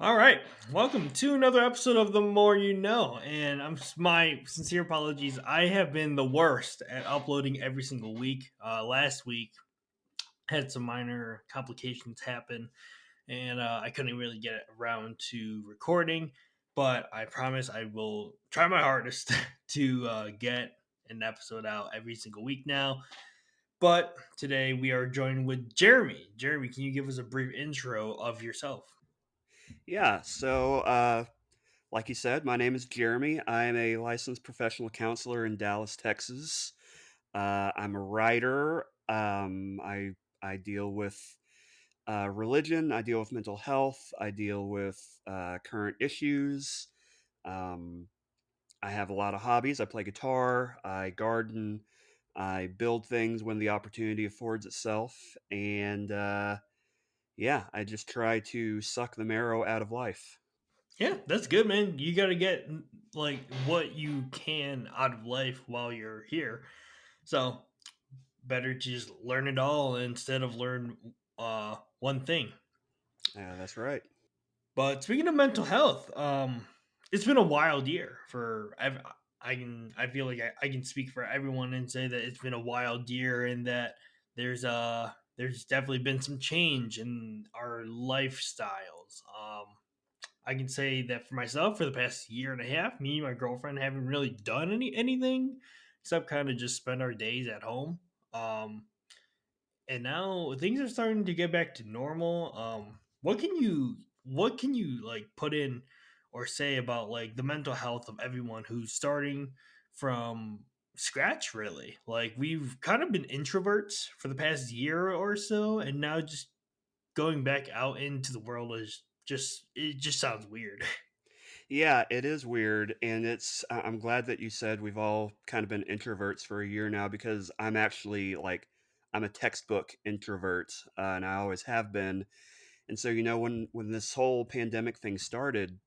All right, welcome to another episode of The More You Know. And my sincere apologies. I have been the worst at uploading every single week. Last week had some minor complications happen, and I couldn't really get around to recording. But I promise I will try my hardest to get an episode out every single week now. But today we are joined with Jeremy. Jeremy, can you give us a brief intro of yourself? Like you said, my name is Jeremy. I am a licensed professional counselor in Dallas, Texas. I'm a writer. I deal with religion. I deal with mental health. I deal with current issues. Um, I have a lot of hobbies. I play guitar. I garden. I build things when the opportunity affords itself. And I just try to suck the marrow out of life. Yeah, that's good, man. You got to get like what you can out of life while you're here. So better to just learn it all instead of learn one thing. That's right. But speaking of mental health, it's been a wild year for I feel like I can speak for everyone and say that it's been a wild year and that there's definitely been some change in our lifestyles. I can say that for myself, for the past year and a half, me and my girlfriend haven't really done anything except kind of just spend our days at home. Um, and now things are starting to get back to normal. What can you like put in or say about like the mental health of everyone who's starting from scratch? Really, like we've kind of been introverts for the past year or so, and now just going back out into the world is just it just sounds weird. Yeah, it is weird, and I'm glad that you said we've all kind of been introverts for a year now because I'm actually like I'm a textbook introvert, and I always have been. And so, when this whole pandemic thing started,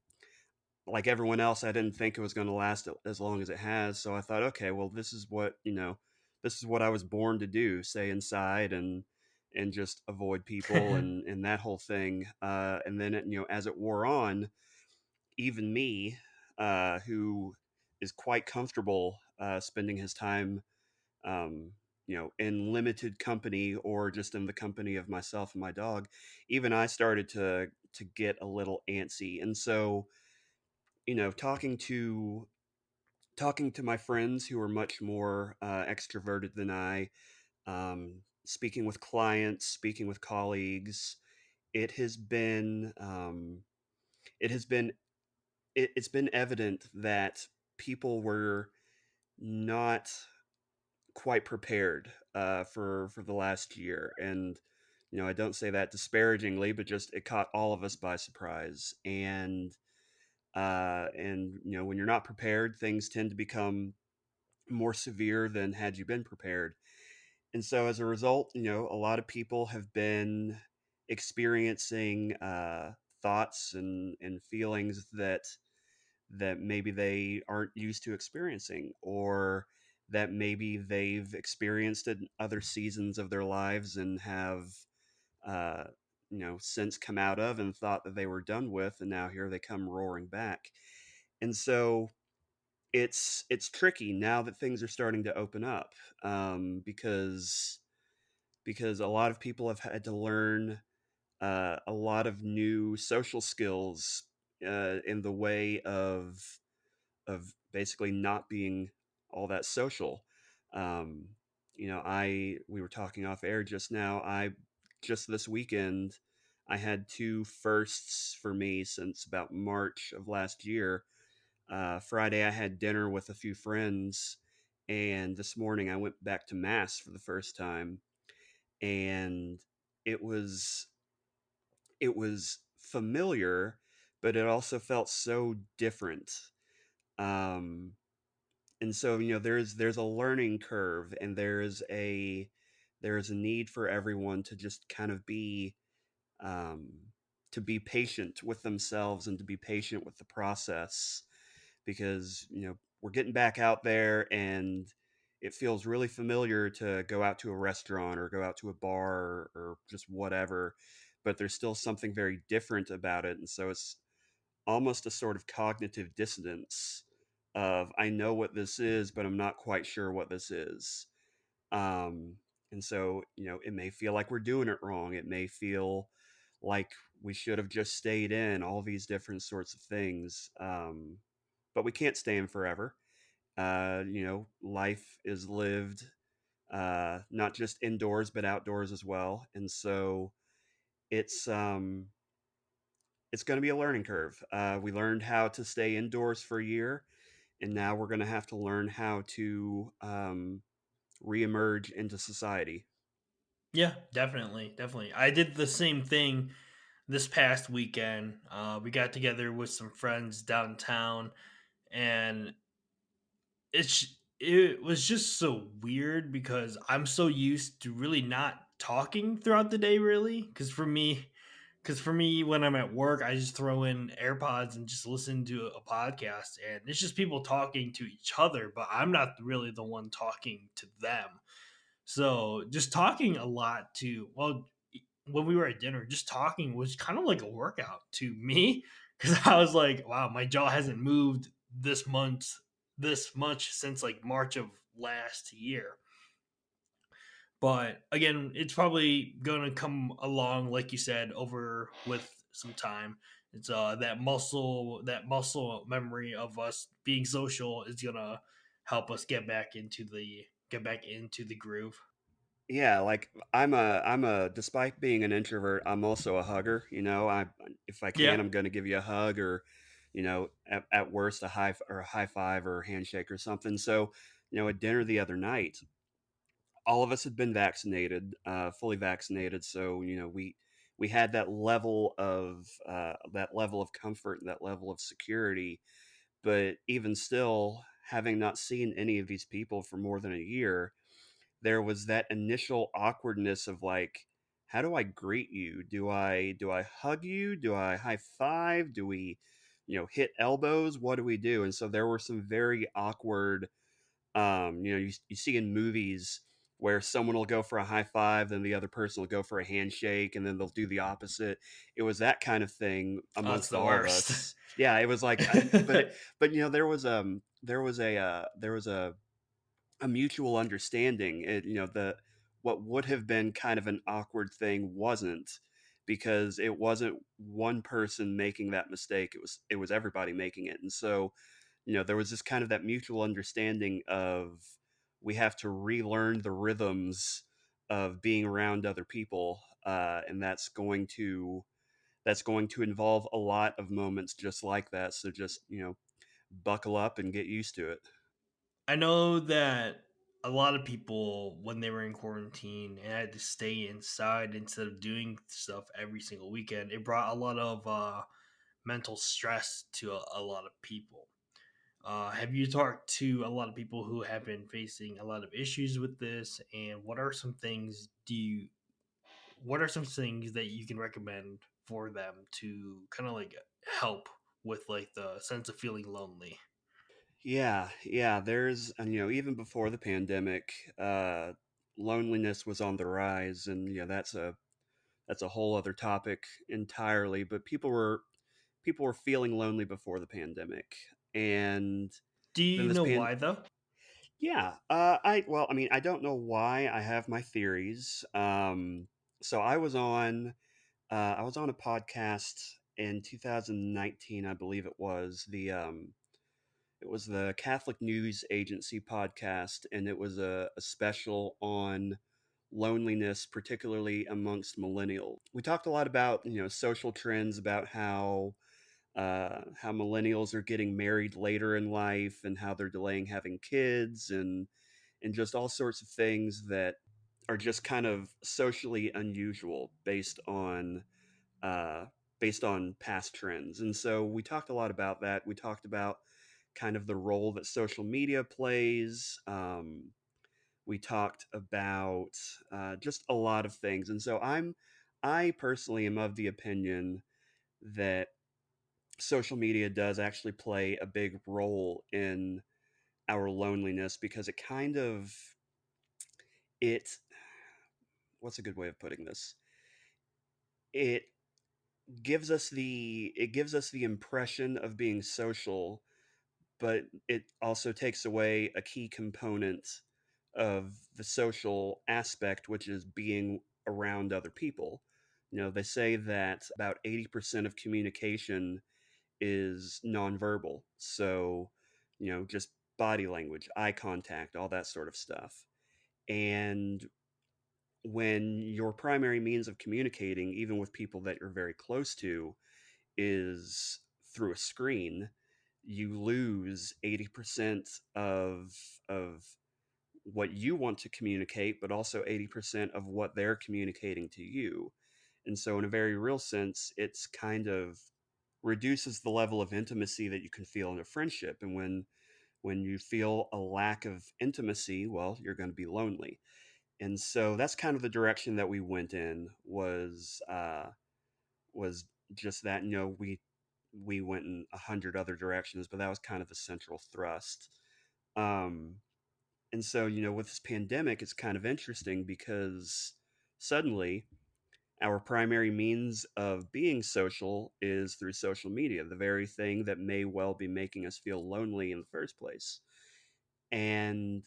like everyone else, I didn't think it was going to last as long as it has. So I thought, okay, well, this is what I was born to do: stay inside and just avoid people and that whole thing. And then, as it wore on, even me, who is quite comfortable spending his time, um, in limited company or just in the company of myself and my dog, even I started to get a little antsy. And so, talking to my friends who are much more extroverted than I, speaking with clients, speaking with colleagues, it has been it has been it's been evident that people were not quite prepared for the last year, and I don't say that disparagingly, but just it caught all of us by surprise, and when you're not prepared, things tend to become more severe than had you been prepared. And so as a result, a lot of people have been experiencing thoughts and feelings that maybe they aren't used to experiencing, or that maybe they've experienced in other seasons of their lives and have uh, since come out of and thought that they were done with, and now here they come roaring back. And so it's tricky now that things are starting to open up, because a lot of people have had to learn a lot of new social skills in the way of basically not being all that social. Um, I we were talking off air just now. I just this weekend I had two firsts for me since about March of last year. Friday I had dinner with a few friends, and this morning I went back to mass for the first time, and it was it was familiar, but it also felt so different. Um, and so there's a learning curve, and there is a need for everyone to just kind of um, be patient with themselves and to be patient with the process, because we're getting back out there, and it feels really familiar to go out to a restaurant or go out to a bar, or just whatever, but there's still something very different about it. And so it's almost a sort of cognitive dissonance of I know what this is, but I'm not quite sure what this is. Um, and so, it may feel like we're doing it wrong. It may feel like we should have just stayed in, all these different sorts of things. But we can't stay in forever. Life is lived not just indoors, but outdoors as well. And so it's, um, it's going to be a learning curve. We learned how to stay indoors for a year, and now we're going to have to learn how to reemerge into society. Yeah, definitely, definitely. I did the same thing this past weekend. We got together with some friends downtown, and it was just so weird because I'm so used to really not talking throughout the day, really. Because for me, when I'm at work, I just throw in AirPods and just listen to a podcast, and it's just people talking to each other, but I'm not really the one talking to them. So just talking a lot to well, when we were at dinner, just talking was kind of like a workout to me because I was like, wow, my jaw hasn't moved this much since like March of last year. But again, it's probably gonna come along, like you said, over with some time. It's that muscle memory of us being social is gonna help us get back into the groove. Yeah, like I'm a despite being an introvert, I'm also a hugger. I if I can, Yeah, I'm going to give you a hug or, at worst a high five or a handshake or something. So, at dinner the other night, all of us had been vaccinated, fully vaccinated. So, we had that level of comfort and that level of security. But even still, having not seen any of these people for more than a year, there was that initial awkwardness of like, how do I greet you? Do I hug you? Do I high five? Do we, hit elbows? What do we do? And so there were some very awkward, you see in movies where someone will go for a high five, then the other person will go for a handshake, and then they'll do the opposite. It was that kind of thing oh, it's amongst the all of worst. us. Yeah, it was like, but there was a mutual understanding. The what would have been kind of an awkward thing wasn't, because it wasn't one person making that mistake. It was everybody making it. And so, there was just kind of that mutual understanding of we have to relearn the rhythms of being around other people, and that's going to involve a lot of moments just like that. So just buckle up and get used to it. I know that a lot of people, when they were in quarantine and had to stay inside instead of doing stuff every single weekend, it brought a lot of mental stress to a lot of people. Have you talked to a lot of people who have been facing a lot of issues with this? And what are some things that you can recommend for them to kind of like help with like the sense of feeling lonely? Yeah, yeah. And even before the pandemic, loneliness was on the rise, and that's a whole other topic entirely. But people were feeling lonely before the pandemic, and Do then you this know pan. why though? Yeah, I mean, I don't know why. I have my theories. So I was on a podcast in 2019, I believe it was the Catholic News Agency podcast, and it was a special on loneliness, particularly amongst millennials. We talked a lot about social trends, about how millennials are getting married later in life and how they're delaying having kids, and just all sorts of things that are just kind of socially unusual uh, based on past trends. And so we talked a lot about that. We talked about kind of the role that social media plays. We talked about just a lot of things. And so I personally am of the opinion that social media does actually play a big role in our loneliness, because it what's a good way of putting this? it gives us the impression of being social, but it also takes away a key component of the social aspect, which is being around other people. They say that about 80% of communication is nonverbal. So, just body language, eye contact, all that sort of stuff. And when your primary means of communicating, even with people that you're very close to, is through a screen, you lose 80% of what you want to communicate, but also 80% of what they're communicating to you. And so in a very real sense, it's kind of reduces the level of intimacy that you can feel in a friendship. And when you feel a lack of intimacy, well, you're going to be lonely. And so that's kind of the direction that we went in, was just that. We went in 100 other directions, but that was kind of the central thrust. um and so, with this pandemic, it's kind of interesting because suddenly our primary means of being social is through social media, the very thing that may well be making us feel lonely in the first place. And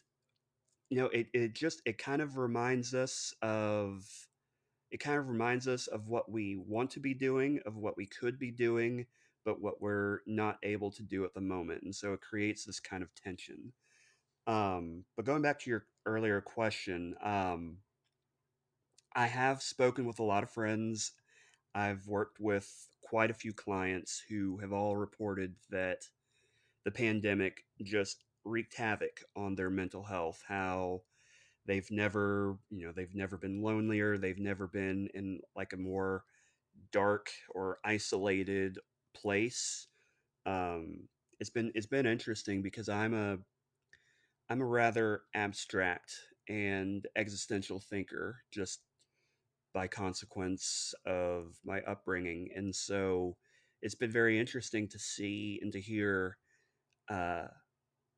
it kind of reminds us of what we want to be doing, of what we could be doing, but what we're not able to do at the moment. And so it creates this kind of tension. But going back to your earlier question, I have spoken with a lot of friends. I've worked with quite a few clients who have all reported that the pandemic just wreaked havoc on their mental health. How they've never been lonelier. They've never been in like a more dark or isolated place. Um, it's been interesting because I'm a rather abstract and existential thinker, just by consequence of my upbringing. And so it's been very interesting to see and to hear uh,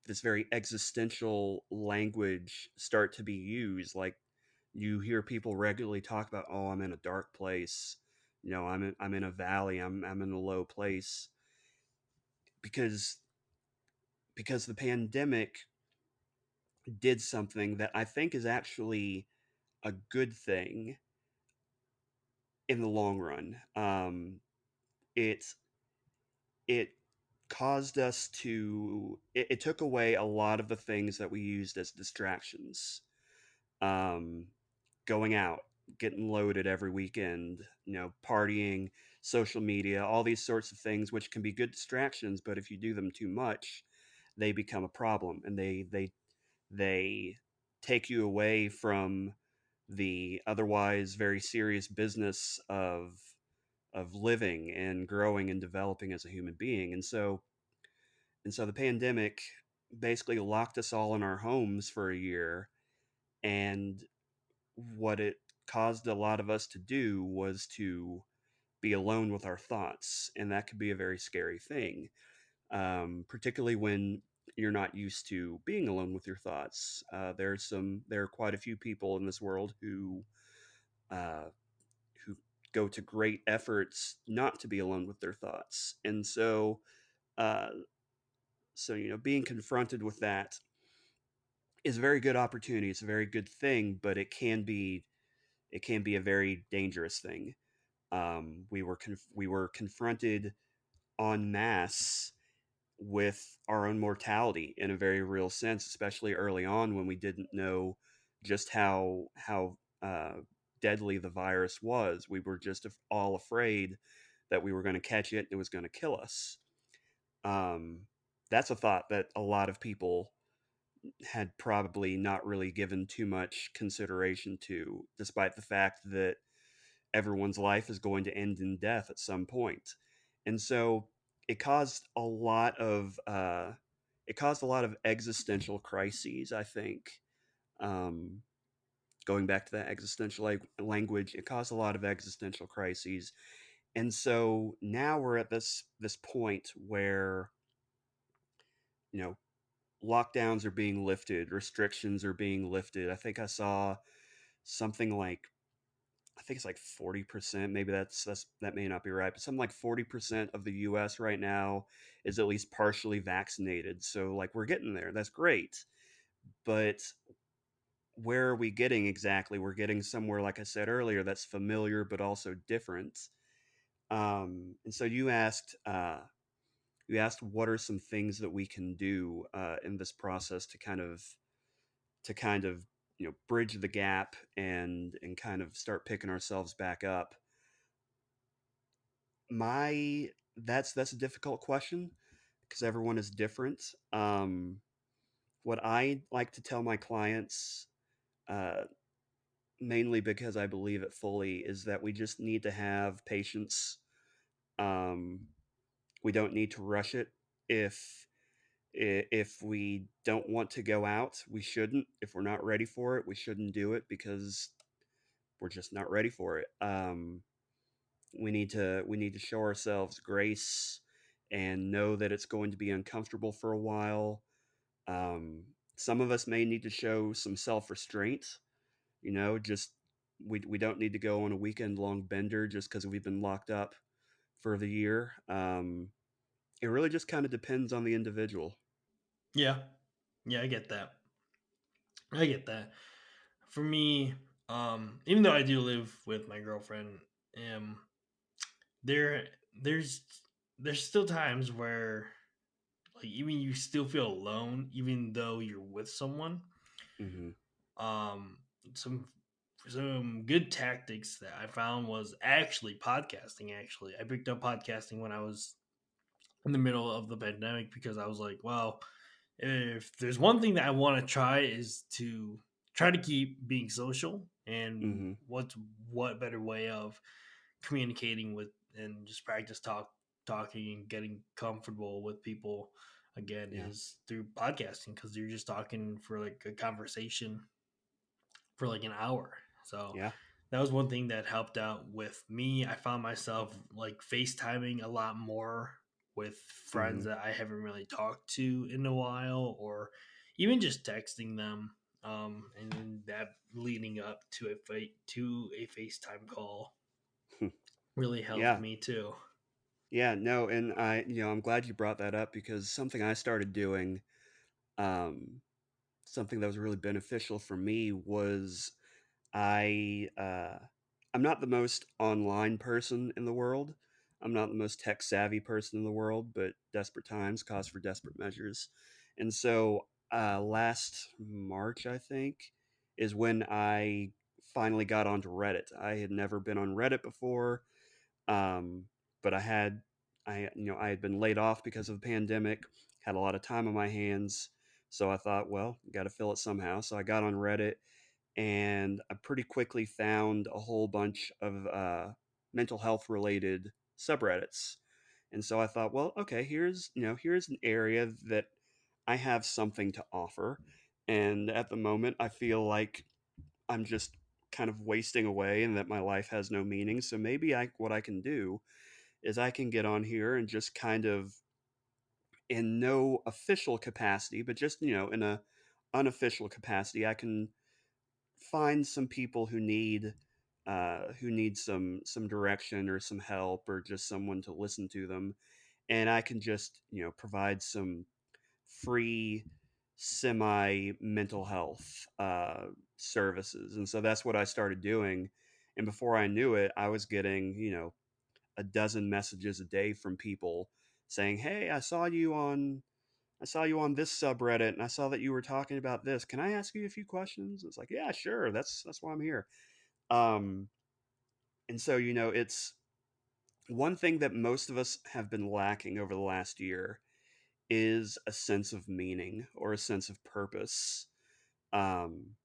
this very existential language start to be used. Like, you hear people regularly talk about, "Oh, I'm in a dark place. I'm in a valley. I'm in a low place," because the pandemic did something that I think is actually a good thing in the long run. It it caused us to it took away a lot of the things that we used as distractions. Um, Going out, getting loaded every weekend, partying, social media, all these sorts of things, which can be good distractions, but if you do them too much, they become a problem, and they take you away from the otherwise very serious business of living and growing and developing as a human being. And so the pandemic basically locked us all in our homes for a year. And what it caused a lot of us to do was to be alone with our thoughts. And that could be a very scary thing, particularly when you're not used to being alone with your thoughts. There are quite a few people in this world uh, who go to great efforts not to be alone with their thoughts. And uh, being confronted with that is a very good opportunity. It's a very good thing, but it can be a very dangerous thing. We were confronted en masse with our own mortality in a very real sense, especially early on when we didn't know just how deadly the virus was. We were just all afraid that we were going to catch it and it was going to kill us. Um, that's a thought that a lot of people had probably not really given too much consideration to, despite the fact that everyone's life is going to end in death at some point. And so it caused a lot of existential crises, I think. Um, Going back to that existential language, it caused a lot of existential crises. And so now we're at this point where, you know lockdowns are being lifted, restrictions are being lifted. I think I saw something like I think it's like 40%. Maybe that may not be right, but something like 40% of the US right now is at least partially vaccinated. So like we're getting there. That's great. But where are we getting exactly? We're getting somewhere, like I said earlier, that's familiar but also different. And so you asked what are some things that we can do in this process to kind of bridge the gap and kind of start picking ourselves back up. My that's a difficult question because everyone is different. What I like to tell my clients, uh, mainly because I believe it fully, is that we just need to have patience. Um, we don't need to rush it. If if we don't want to go out, we shouldn't. If we're not ready for it, we shouldn't do it because we're just not ready for it. We need to show ourselves grace and know that it's going to be uncomfortable for a while. Um, some of us may need to show some self restraint. Just we don't need to go on a weekend long bender just because we've been locked up for the year. It really just kind of depends on the individual. Yeah, yeah, I get that. I get that. For me, even though I do live with my girlfriend, um, there there's there's still times where like even you still feel alone, even though you're with someone. Hmm. Um, some some good tactics that I found was actually podcasting. Actually, I picked up podcasting when I was in the middle of the pandemic because I was like, well, if there's one thing that I want to try is to try to keep being social, and Hmm. what better way of communicating with and just practice talking and getting comfortable with people again Yeah. is through podcasting because you're just talking for like a conversation for like an hour. So Yeah. that was one thing that helped out with me. I found myself like FaceTiming a lot more with friends Hmm. that I haven't really talked to in a while, or even just texting them. And then that leading up to a FaceTime call really helped Yeah. me too. Yeah. No, and I'm glad you brought that up because something I started doing, um, something that was really beneficial for me was I I'm not the most online person in the world. I'm not the most tech savvy person in the world, but desperate times cause for desperate measures. And so last March, I think, is when I finally got onto Reddit. I had never been on Reddit before, um, but I had been laid off because of the pandemic, had a lot of time on my hands. So I thought, well, got to fill it somehow. So I got on Reddit and I pretty quickly found a whole bunch of mental health related subreddits. And so I thought, well, okay, here's an area that I have something to offer. And at the moment, I feel like I'm just kind of wasting away and that my life has no meaning. So maybe what I can do is I can get on here and just kind of in no official capacity, but just, in a unofficial capacity, I can find some people who need some direction or some help or just someone to listen to them, and I can just provide some free semi mental health services. And so that's what I started doing, and before I knew it, I was getting a dozen messages a day from people saying, "Hey, I saw you on this subreddit and I saw that you were talking about this. Can I ask you a few questions?" It's like, "Yeah, sure. That's why I'm here." Um, and so, it's one thing that most of us have been lacking over the last year is a sense of meaning or a sense of purpose. Um,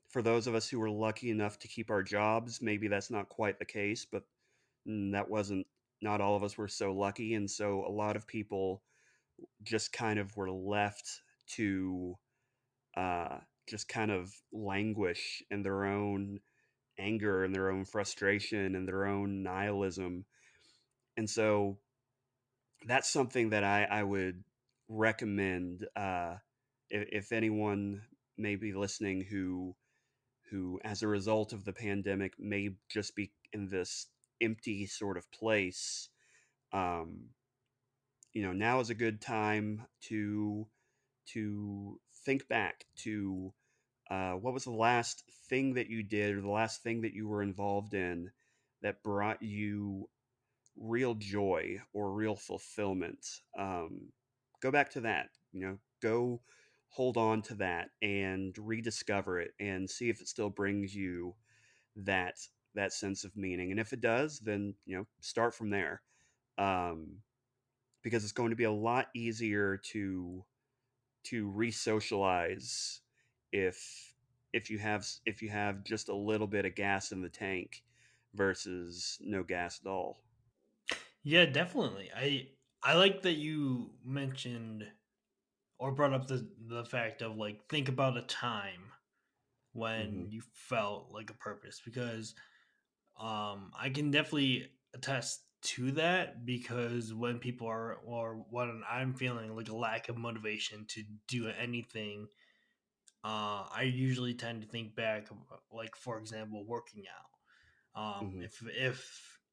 for those of us who were lucky enough to keep our jobs, maybe that's not quite the case, but that wasn't, not all of us were so lucky. And so a lot of people just kind of were left to uh, just kind of languish in their own anger and their own frustration and their own nihilism. And so that's something that I would recommend if anyone may be listening who, as a result of the pandemic, may just be in this empty sort of place. Um, now is a good time to think back to what was the last thing that you did or the last thing that you were involved in that brought you real joy or real fulfillment. Go back to that. Go hold on to that and rediscover it and see if it still brings you that that sense of meaning. And if it does, then start from there. Um, because it's going to be a lot easier to re-socialize if if you have just a little bit of gas in the tank versus no gas at all. Yeah, definitely. I like that you mentioned or brought up the fact of like think about a time Hmm. when you felt like a purpose because I can definitely attest to that because when people are or when I'm feeling like a lack of motivation to do anything, I usually tend to think back like for example working out. Hmm.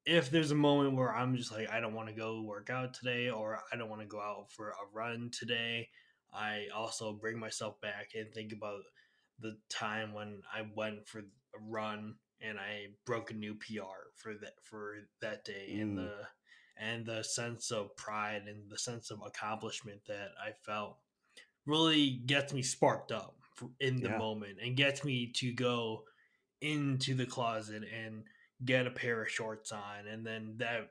If there's a moment where I'm just like I don't want to go work out today or I don't want to go out for a run today, I also bring myself back and think about the time when I went for a run and I broke a new PR for that day Mm, and the sense of pride and the sense of accomplishment that I felt really gets me sparked up in the yeah. moment and gets me to go into the closet and get a pair of shorts on and then that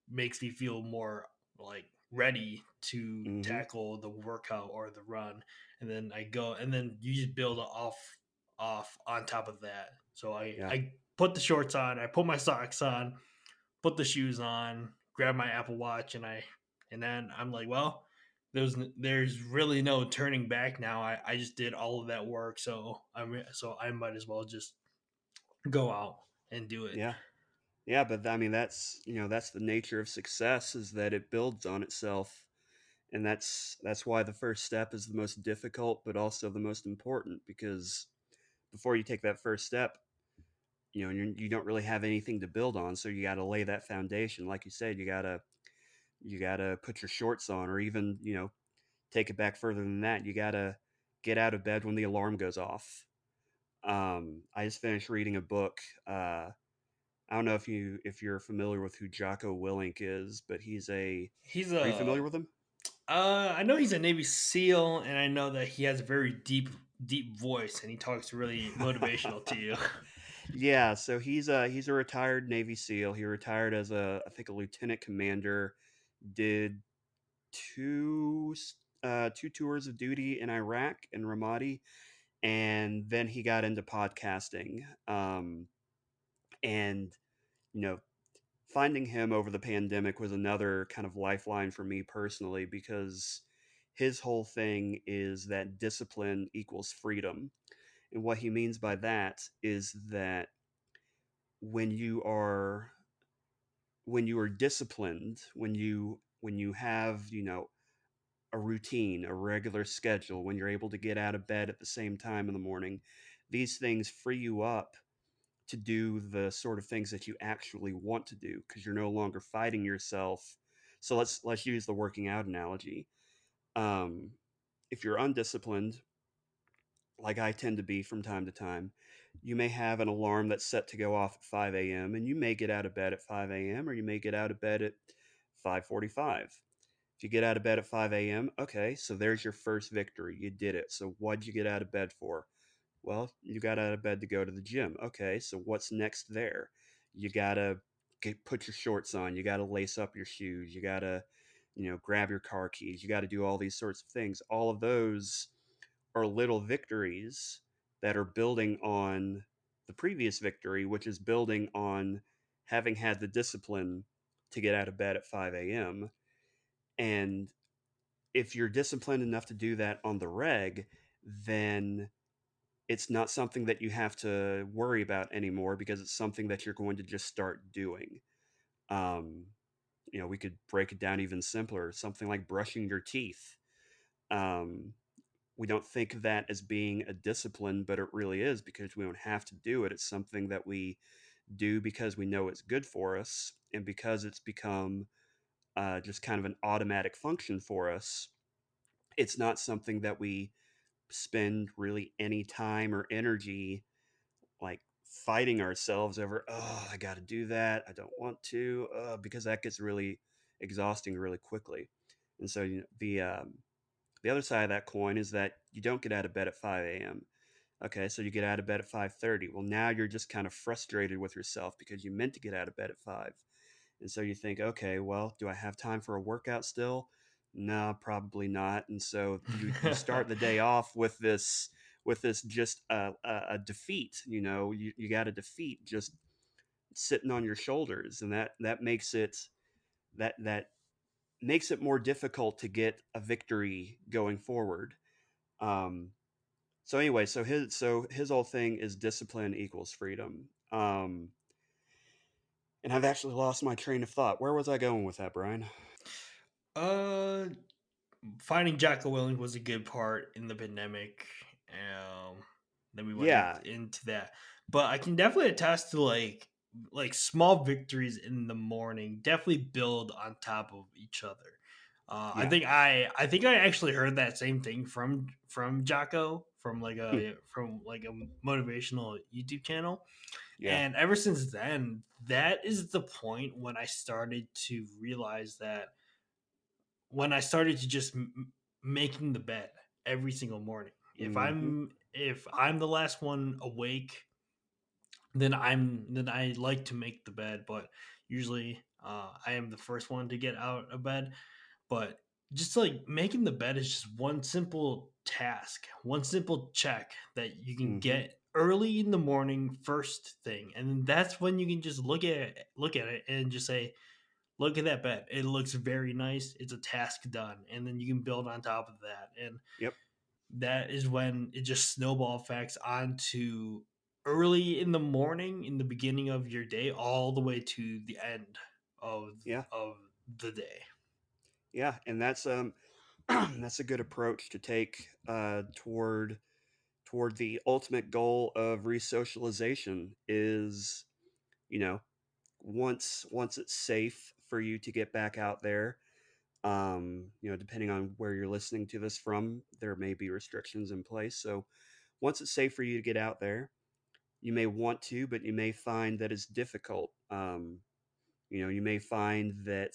makes me feel more like ready to Hmm. tackle the workout or the run and then I go and then you just build off on top of that so Yeah. I put the shorts on, I put my socks on, put the shoes on, grab my Apple Watch, and then I'm like, well, there's really no turning back now. I just did all of that work, so I might as well just go out and do it. Yeah. Yeah, but I mean that's the nature of success is that it builds on itself, and that's why the first step is the most difficult but also the most important, because before you take that first step, you don't really have anything to build on, so you got to lay that foundation. Like you said, you got to put your shorts on, or even take it back further than that. You got to get out of bed when the alarm goes off. I just finished reading a book. I don't know if you're familiar with who Jocko Willink is, but He's are you a familiar with him? I know he's a Navy SEAL, and I know that he has a very deep voice, and he talks really motivational to you. Yeah, so he's a retired Navy SEAL. He retired as I think a lieutenant commander. Did two tours of duty in Iraq and Ramadi, and then he got into podcasting. And you know, finding him over the pandemic was another kind of lifeline for me personally, because his whole thing is that discipline equals freedom. And what he means by that is that when you are when you are disciplined, when you have, a routine, a regular schedule, when you're able to get out of bed at the same time in the morning, these things free you up to do the sort of things that you actually want to do, because you're no longer fighting yourself. So let's use the working out analogy. Um, if you're undisciplined, like I tend to be from time to time, you may have an alarm that's set to go off at 5 a.m. and you may get out of bed at 5 a.m. or you may get out of bed at 5:45. If you get out of bed at 5 a.m., okay, so there's your first victory. You did it. So what'd you get out of bed for? Well, you got out of bed to go to the gym. Okay, so what's next there? You gotta put your shorts on. You gotta lace up your shoes. You gotta, grab your car keys. You gotta do all these sorts of things. All of those are little victories that are building on the previous victory, which is building on having had the discipline to get out of bed at 5 a.m. And if you're disciplined enough to do that on the reg, then it's not something that you have to worry about anymore, because it's something that you're going to just start doing. Um, we could break it down even simpler, something like brushing your teeth. Um, we don't think that as being a discipline, but it really is because we don't have to do it. It's something that we do because we know it's good for us, and because it's become just kind of an automatic function for us. It's not something that we spend really any time or energy like fighting ourselves over. Oh, I got to do that. I don't want to, because that gets really exhausting really quickly. And so the other side of that coin is that you don't get out of bed at 5 a.m. Okay, so you get out of bed at 5:30. Well, now you're just kind of frustrated with yourself because you meant to get out of bed at 5. And so you think, okay, well, do I have time for a workout still? No, probably not. And so you start the day off with this just a defeat. You got a defeat just sitting on your shoulders, and that makes that makes it more difficult to get a victory going forward. Um, so anyway, so his whole thing is discipline equals freedom. And I've actually lost my train of thought. Where was I going with that, Brian? uh, Finding Jocko Willing was a good part in the pandemic. Um, then we went Yeah. into that, but I can definitely attest to like small victories in the morning definitely build on top of each other. I Yeah. think I actually heard that same thing from Jocko Hmm. from like a motivational YouTube channel, Yeah. and ever since then, that is the point when I started to realize that when I started to just making the bed every single morning. Hmm. If I'm the last one awake, then I like to make the bed, but usually I am the first one to get out of bed. But just like making the bed is just one simple task, one simple check that you can Hmm. get early in the morning, first thing, and then that's when you can just look at it and just say, look at that bed. It looks very nice. It's a task done. And then you can build on top of that. And Yep. that is when it just snowball effects onto early in the morning, in the beginning of your day, all the way to the end of Yeah. of the day. Yeah. And that's that's a good approach to take toward the ultimate goal of resocialization is, you know, once it's safe for you to get back out there. Depending on where you're listening to this from, there may be restrictions in place. So once it's safe for you to get out there, you may want to, but you may find that it's difficult. You may find that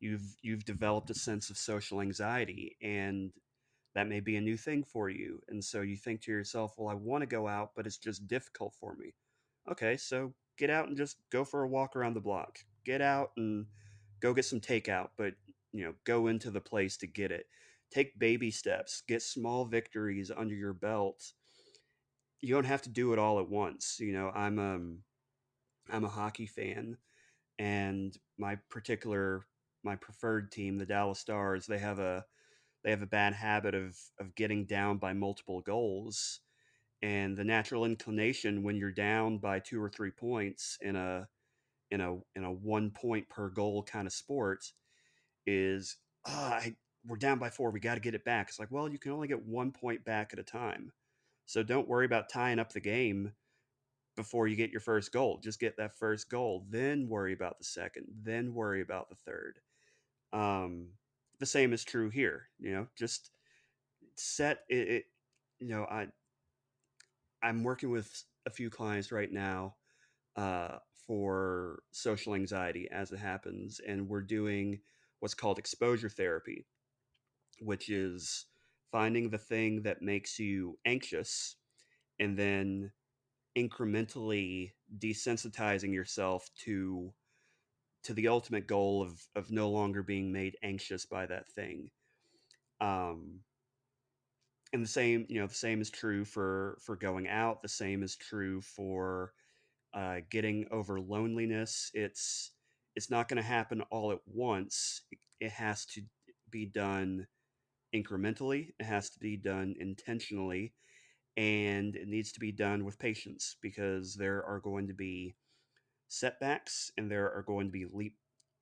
you've developed a sense of social anxiety, and that may be a new thing for you. And so you think to yourself, well, I want to go out, but it's just difficult for me. Okay, so get out and just go for a walk around the block. Get out and go get some takeout, but go into the place to get it. Take baby steps, get small victories under your belt. You don't have to do it all at once. I'm a hockey fan, and my preferred team, the Dallas Stars, they have a bad habit of getting down by multiple goals. And the natural inclination when you're down by 2 or 3 points in a 1 point per goal kind of sport is, we're down by 4. We got to get it back. It's like, well, you can only get 1 point back at a time. So don't worry about tying up the game before you get your first goal. Just get that first goal, then worry about the second, then worry about the third. Um, the same is true here. Just set it. You know, I I'm working with a few clients right now for social anxiety as it happens, and we're doing what's called exposure therapy, which is finding the thing that makes you anxious and then incrementally desensitizing yourself to the ultimate goal of no longer being made anxious by that thing. Um, and the same is true for going out. The same is true for getting over loneliness. It's not going to happen all at once. It has to be done incrementally. It has to be done intentionally, and it needs to be done with patience because there are going to be setbacks and there are going to be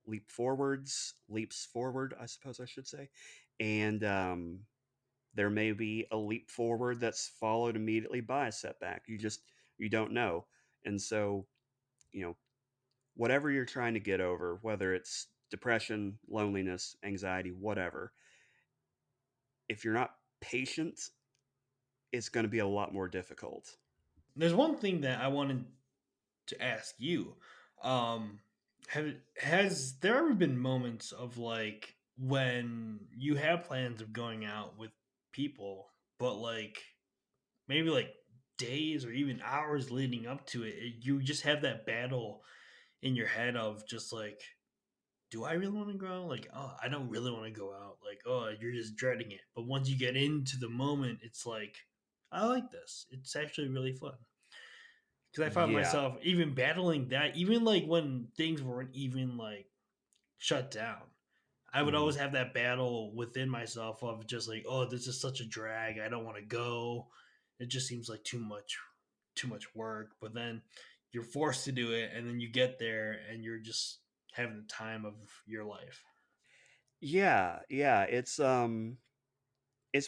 leaps forward, I suppose I should say, and There may be a leap forward that's followed immediately by a setback. You don't know. And so, you know, whatever you're trying to get over, whether it's depression, loneliness, anxiety, whatever, if you're not patient, it's going to be a lot more difficult. There's one thing that I wanted to ask you. Um, has there ever been moments of like when you have plans of going out with people, but like maybe like days or even hours leading up to it, you just have that battle in your head of just like, do I really want to go out? Like, oh, I don't really want to go out. Like, oh, you're just dreading it. But once you get into the moment, it's like, I like this. It's actually really fun. Because I found Yeah. myself even battling that, even like when things weren't even like shut down. I would Mhm. always have that battle within myself of just like, oh, this is such a drag. I don't want to go. It just seems like too much work. But then you're forced to do it, and then you get there, and you're just having the time of your life. Yeah, yeah, it's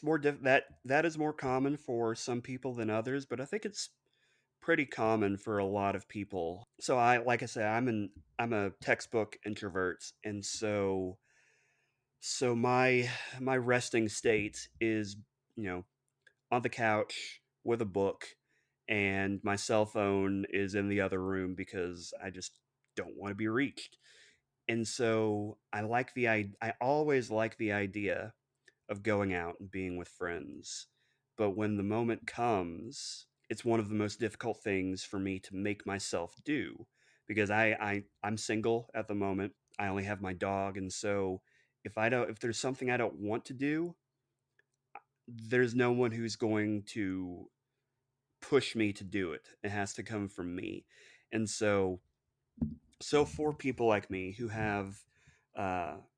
more that is more common for some people than others, but I think it's pretty common for a lot of people. So I like I say I'm a textbook introvert, and so my resting state is, you know, on the couch with a book, and my cell phone is in the other room because I just don't want to be reached. And so I always like the idea of going out and being with friends. But when the moment comes, it's one of the most difficult things for me to make myself do because I'm single at the moment. I only have my dog, and so if there's something I don't want to do, there's no one who's going to push me to do it. It has to come from me. And so for people like me who have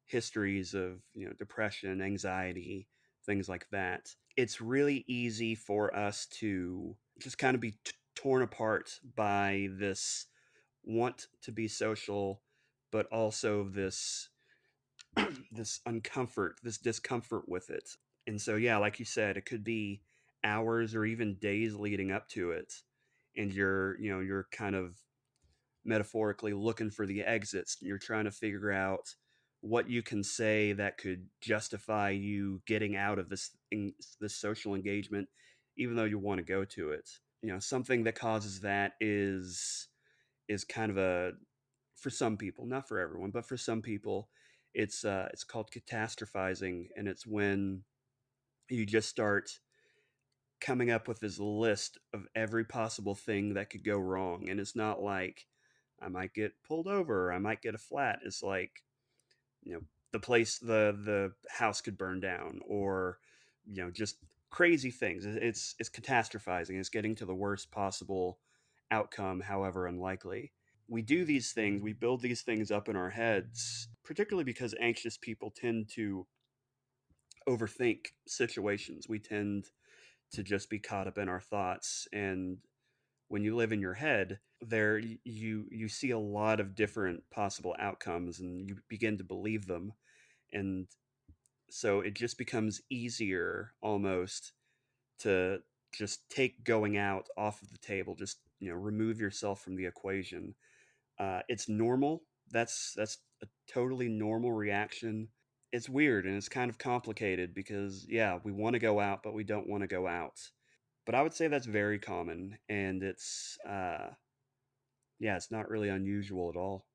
histories of, you know, depression, anxiety, things like that, it's really easy for us to just kind of be torn apart by this want to be social, but also this uncomfort, this discomfort with it. And so yeah, like you said, it could be hours or even days leading up to it, and you're kind of metaphorically looking for the exits. You're trying to figure out what you can say that could justify you getting out of this social engagement, even though you want to go to it. You know, something that causes that is kind of a for some people, not for everyone, but for some people, it's called catastrophizing, and it's when you just start coming up with this list of every possible thing that could go wrong. And it's not like I might get pulled over, or I might get a flat. It's like, you know, the house could burn down, or, you know, just crazy things. It's catastrophizing. It's getting to the worst possible outcome, however unlikely. We do these things, we build these things up in our heads, particularly because anxious people tend to overthink situations. We tend to just be caught up in our thoughts, and when you live in your head, you see a lot of different possible outcomes and you begin to believe them. And so it just becomes easier almost to just take going out off of the table, just, you know, remove yourself from the equation. It's normal. That's a totally normal reaction. It's weird and it's kind of complicated because yeah, we want to go out but we don't want to go out. But I would say that's very common, and yeah, it's not really unusual at all.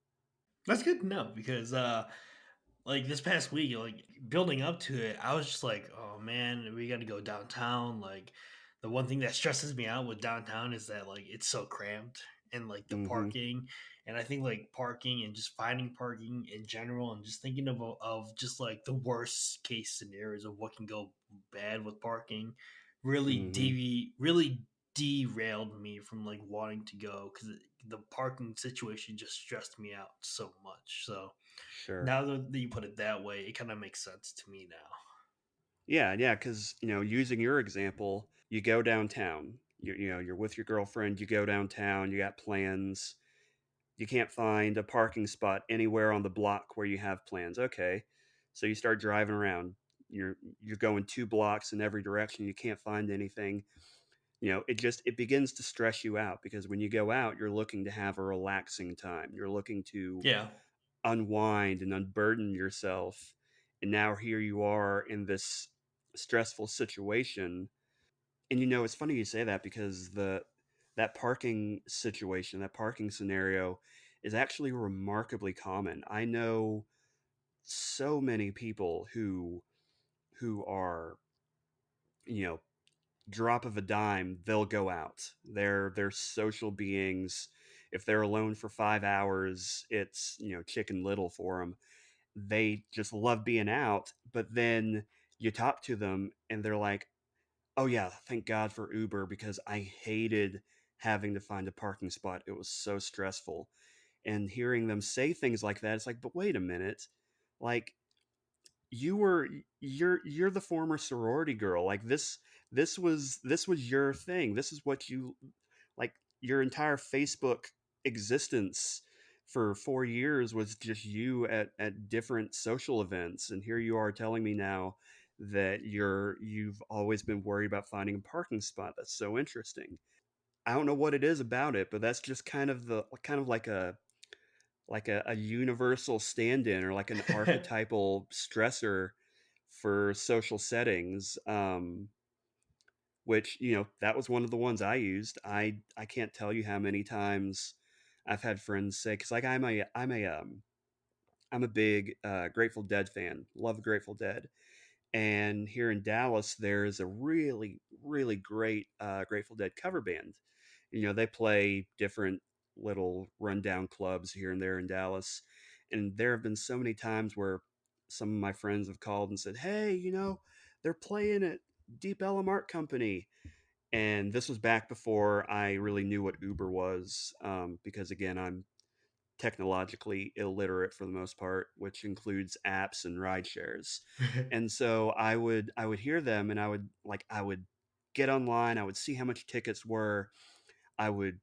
That's good to know because like this past week, like building up to it, I was just like, oh man, we got to go downtown. Like the one thing that stresses me out with downtown is that like it's so cramped and like the Mhm. parking. And I think like parking and just finding parking in general and just thinking of just like the worst case scenarios of what can go bad with parking Mhm. really derailed me from like wanting to go because the parking situation just stressed me out so much. So Sure. now that you put it that way, it kind of makes sense to me now. Yeah, yeah, because, you know, using your example, you go downtown. You know, you're with your girlfriend. You go downtown. You got plans. You can't find a parking spot anywhere on the block where you have plans. Okay, so you start driving around. you're going 2 blocks in every direction, you can't find anything. It begins to stress you out, because when you go out, you're looking to have a relaxing time, you're looking to Yeah. unwind and unburden yourself, and now here you are in this stressful situation. And it's funny you say that, because that parking situation, that parking scenario, is actually remarkably common. I know so many people who are, you know drop of a dime, they'll go out. They're social beings. If they're alone for 5 hours, it's Chicken Little for them. They just love being out. But then you talk to them, and they're like, "Oh yeah, thank God for Uber, because I hated having to find a parking spot. It was so stressful." And hearing them say things like that, it's like, but wait a minute, like you're the former sorority girl. Like, this was your thing. This is what you like. Your entire Facebook existence for 4 years was just you at different social events, and here you are telling me now that you've always been worried about finding a parking spot. That's so interesting. I don't know what it is about it, but that's just kind of like a universal stand-in, or like an archetypal stressor for social settings. Which, that was one of the ones I used. I can't tell you how many times I've had friends say, because, like, I'm a big Grateful Dead fan, love the Grateful Dead. And here in Dallas, there's a really, really great Grateful Dead cover band. They play different little rundown clubs here and there in Dallas. And there have been so many times where some of my friends have called and said, "Hey, they're playing at Deep Ellum Art Company." And this was back before I really knew what Uber was, because, again, I'm technologically illiterate for the most part, which includes apps and ride shares. And so I would hear them, and I would get online, I would see how much tickets were, I would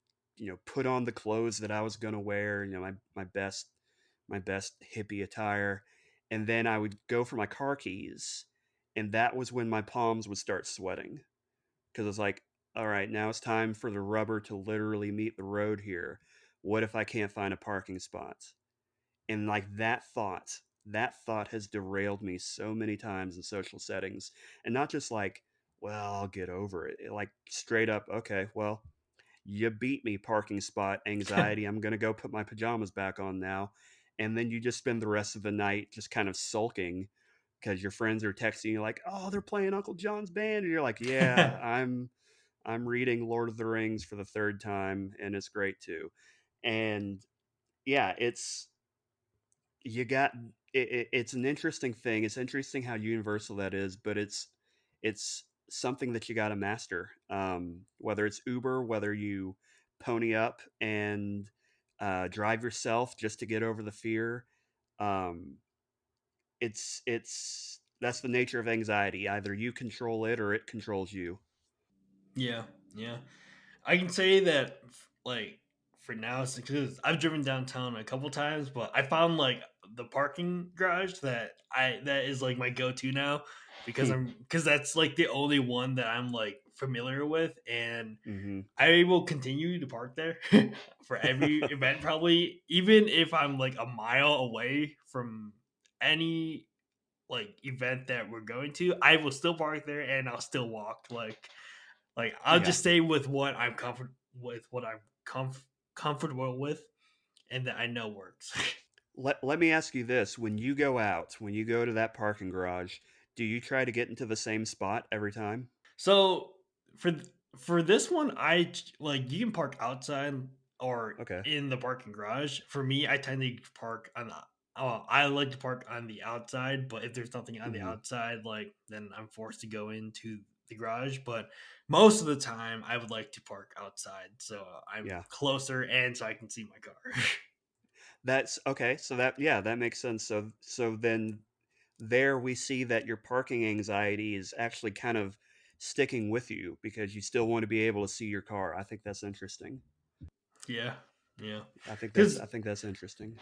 put on the clothes that I was going to wear, my best hippie attire, and then I would go for my car keys, and that was when my palms would start sweating, because it's like, all right, now it's time for the rubber to literally meet the road here. What if I can't find a parking spot? And, like, that thought has derailed me so many times in social settings. And not just like, well, I'll get over it. Like, straight up, okay, well, you beat me, parking spot anxiety. I'm going to go put my pajamas back on now. And then you just spend the rest of the night just kind of sulking, because your friends are texting you like, "Oh, they're playing Uncle John's band." And you're like, "Yeah, I'm reading Lord of the Rings for the third time, and it's great too." And yeah, you got it's an interesting thing. It's interesting how universal that is, but it's something that you got to master. Whether it's Uber, whether you pony up and drive yourself just to get over the fear. um, it's That's the nature of anxiety. Either you control it, or it controls you. Yeah. Yeah. I can say that, like, for now, it's because I've driven downtown a couple times, but I found like the parking garage that is like my go-to now, because that's like the only one that I'm like familiar with, and Hmm. I will continue to park there for every event, probably, even if I'm like a mile away from any like event that we're going to. I will still park there, and I'll still walk. Like I'll Yeah. just stay with what I'm comfortable with, and that I know works. Let me ask you this: when you go out, when you go to that parking garage, do you try to get into the same spot every time? So for for this one, like, you can park outside or Okay. in the parking garage. For me, I tend to park on the. I like to park on the outside, but if there's nothing on the Hmm. outside, like, then I'm forced to go into the garage. But most of the time, I would like to park outside, so I'm Yeah. closer and so I can see my car. That's okay. So that makes sense. So then there we see that your parking anxiety is actually kind of sticking with you, because you still want to be able to see your car. I think that's interesting. Yeah, yeah. I think that's Because I think that's interesting.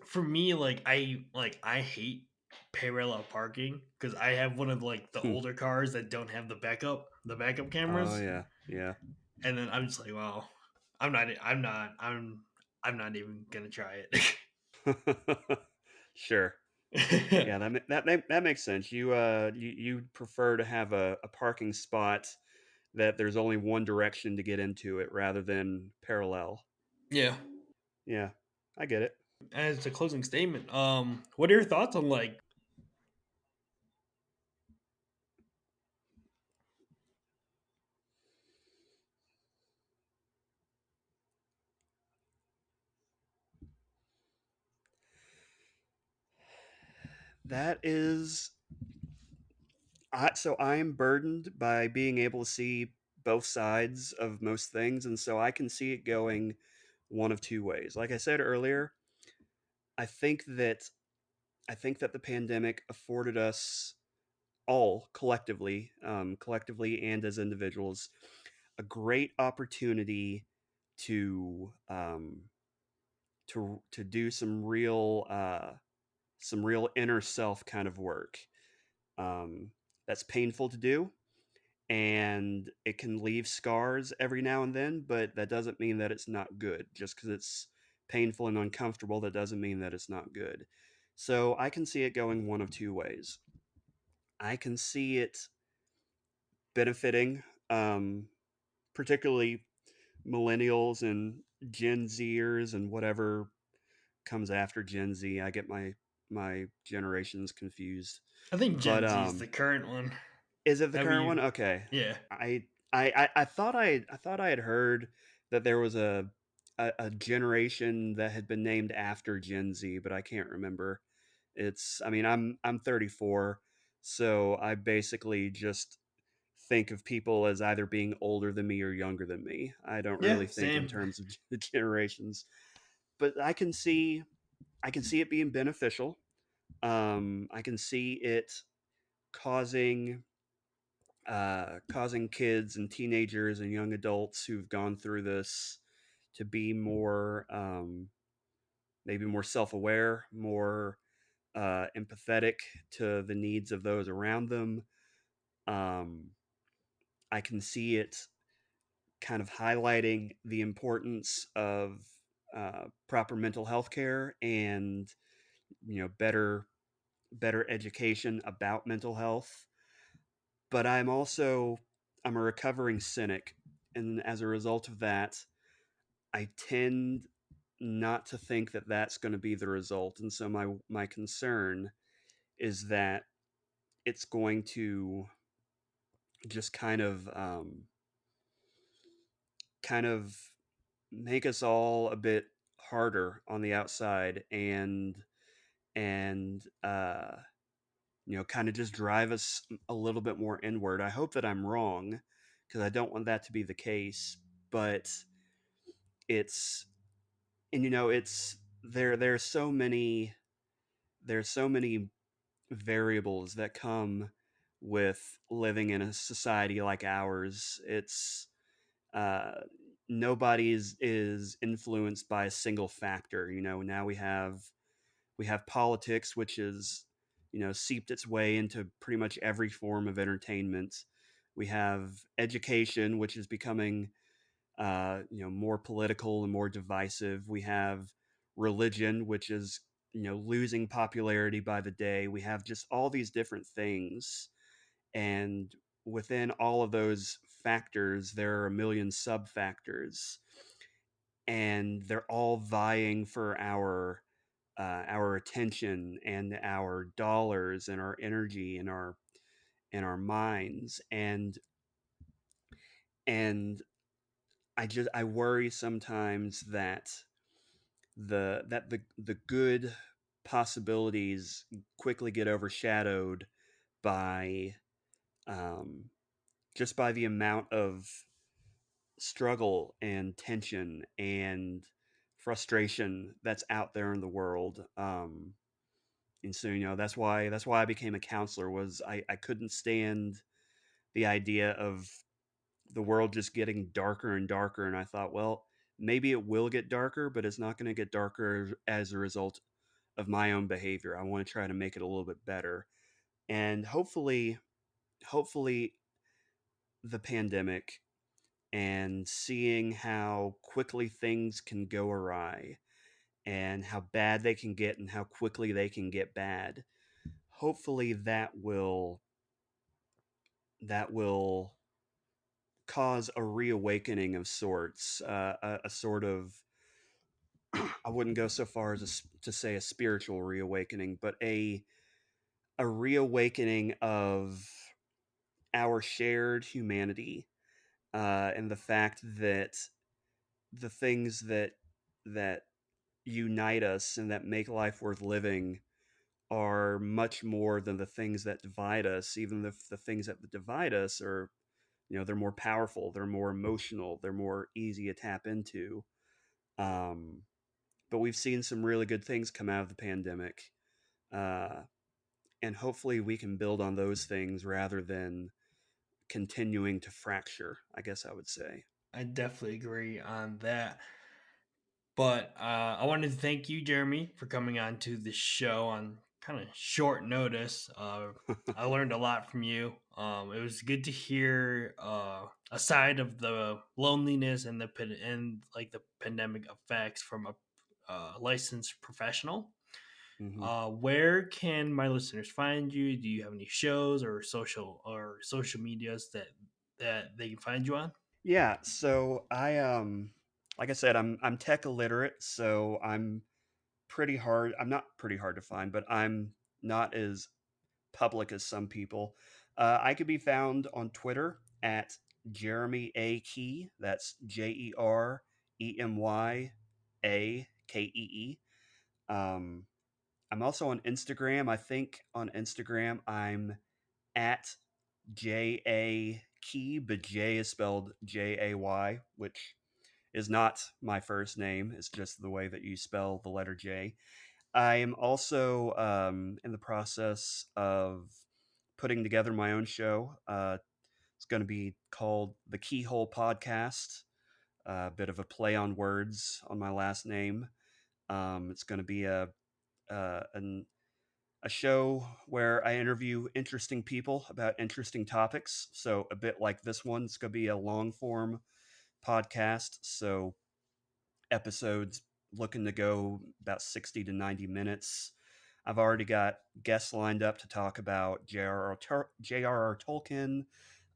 for me, like, I hate. parallel parking because I have one of like the Hmm. older cars that don't have the backup Oh cameras, yeah, yeah. and then I'm just like, well, I'm not even gonna try Sure. it. Yeah, that makes sense. You prefer to have a parking spot that there's only one direction to get into it rather than parallel. Yeah. Yeah, I get it. As a closing statement, what are your thoughts on like? That is so I'm burdened by being able to see both sides of most things, and so I can see it going one of two ways. Like I said earlier, I think that I think that the pandemic afforded us all collectively and as individuals, a great opportunity to to do some real inner self kind of work. Um, that's painful to do, and it can leave scars every now and then, but that doesn't mean that it's not good. Just because it's painful and uncomfortable, that doesn't mean that it's not good. So I can see it going one of two ways. I can see it benefiting, um, particularly millennials and Gen Zers and whatever comes after Gen Z. I get my generations confused. I think But Gen Z is the current one is it the that current we. one? Okay. Yeah. I I thought I thought I had heard that there was a generation that had been named after Gen Z, but I can't remember. It's I mean I'm 34, so I basically just think of people as either being older than me or younger than me. I don't Yeah. really think in Same. terms of the generations, but I can see it being beneficial. I can see it causing causing kids and teenagers and young adults who've gone through this to be more maybe more self-aware, more empathetic to the needs of those around them. Um, I can see it kind of highlighting the importance of proper mental health care and better education about mental health. But I'm a recovering cynic, and as a result of that, I tend not to think that that's going to be the result. And so my concern is that it's going to just kind of make us all a bit harder on the outside and kind of just drive us a little bit more inward. I hope that I'm wrong because I don't want that to be the case, but it's it's there's so many variables that come with living in a society like ours. It's uh, nobody is influenced by a single factor. Now we have politics, which is seeped its way into pretty much every form of entertainment. We have education, which is becoming more political and more divisive. We have religion, which is losing popularity by the day. We have just all these different things, and within all of those factors, there are a million sub factors, and they're all vying for our attention and our dollars and our energy and our minds and I worry sometimes that the good possibilities quickly get overshadowed by um, just by the amount of struggle and tension and frustration that's out there in the world. And so that's why I became a counselor. Was I couldn't stand the idea of the world just getting darker and darker, and I thought, well, maybe it will get darker, but it's not going to get darker as a result of my own behavior. I want to try to make it a little bit better. And hopefully the pandemic and seeing how quickly things can go awry and how bad they can get and how quickly they can get bad. Hopefully that will cause a reawakening of sorts, a sort of I wouldn't go so far as to say a spiritual reawakening, but a reawakening of our shared humanity, and the fact that the things that unite us and that make life worth living are much more than the things that divide us. Even if the things that divide us are, they're more powerful, they're more emotional, they're more easy to tap into. Um, but we've seen some really good things come out of the pandemic. Uh, and hopefully we can build on those things rather than continuing to fracture, I guess I would say. I definitely agree on that. But I wanted to thank you, Jeremy, for coming on to the show on kind of short notice. I learned a lot from you. It was good to hear a side of the loneliness and and like the pandemic effects from a licensed professional. Hmm. Where can my listeners find you? Do you have any shows or social medias that they can find you on? Yeah, so like I said, I'm tech illiterate, so I'm not pretty hard to find, but I'm not as public as some people. I could be found on Twitter at Jeremy A. Key. That's JeremyAkee. I'm also on Instagram. I think on Instagram I'm at J.A. Key, but J is spelled Jay, which is not my first name. It's just the way that you spell the letter J. I am also in the process of putting together my own show. It's going to be called the Keyhole Podcast, a bit of a play on words on my last name. It's going to be a show where I interview interesting people about interesting topics. So, a bit like this one, it's going to be a long form podcast. So, episodes looking to go about 60 to 90 minutes. I've already got guests lined up to talk about J.R.R. Tolkien,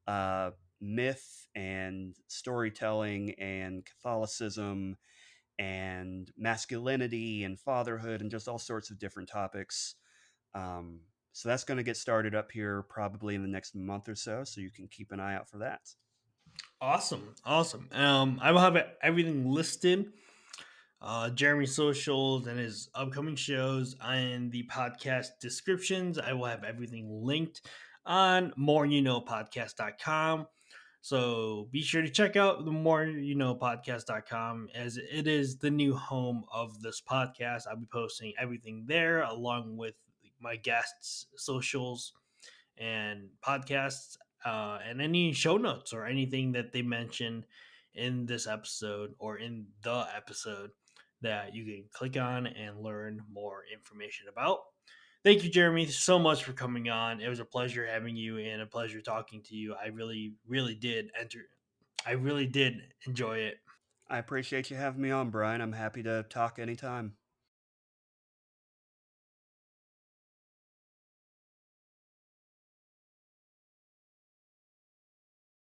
uh, myth and storytelling and Catholicism and masculinity and fatherhood and just all sorts of different topics. Um, so that's going to get started up here probably in the next month or so. So you can keep an eye out for that. Awesome, awesome. I will have everything listed, Jeremy's socials and his upcoming shows and the podcast descriptions. I will have everything linked on moreyouKnowPodcast.com. So be sure to check out the moreyouKnowPodcast.com as it is the new home of this podcast. I'll be posting everything there along with my guests' socials and podcasts, and any show notes or anything that they mentioned in this episode or in the episode that you can click on and learn more information about. Thank you, Jeremy, so much for coming on. It was a pleasure having you and a pleasure talking to you. I really, really did enter. I really did enjoy it. I appreciate you having me on, Brian. I'm happy to talk anytime.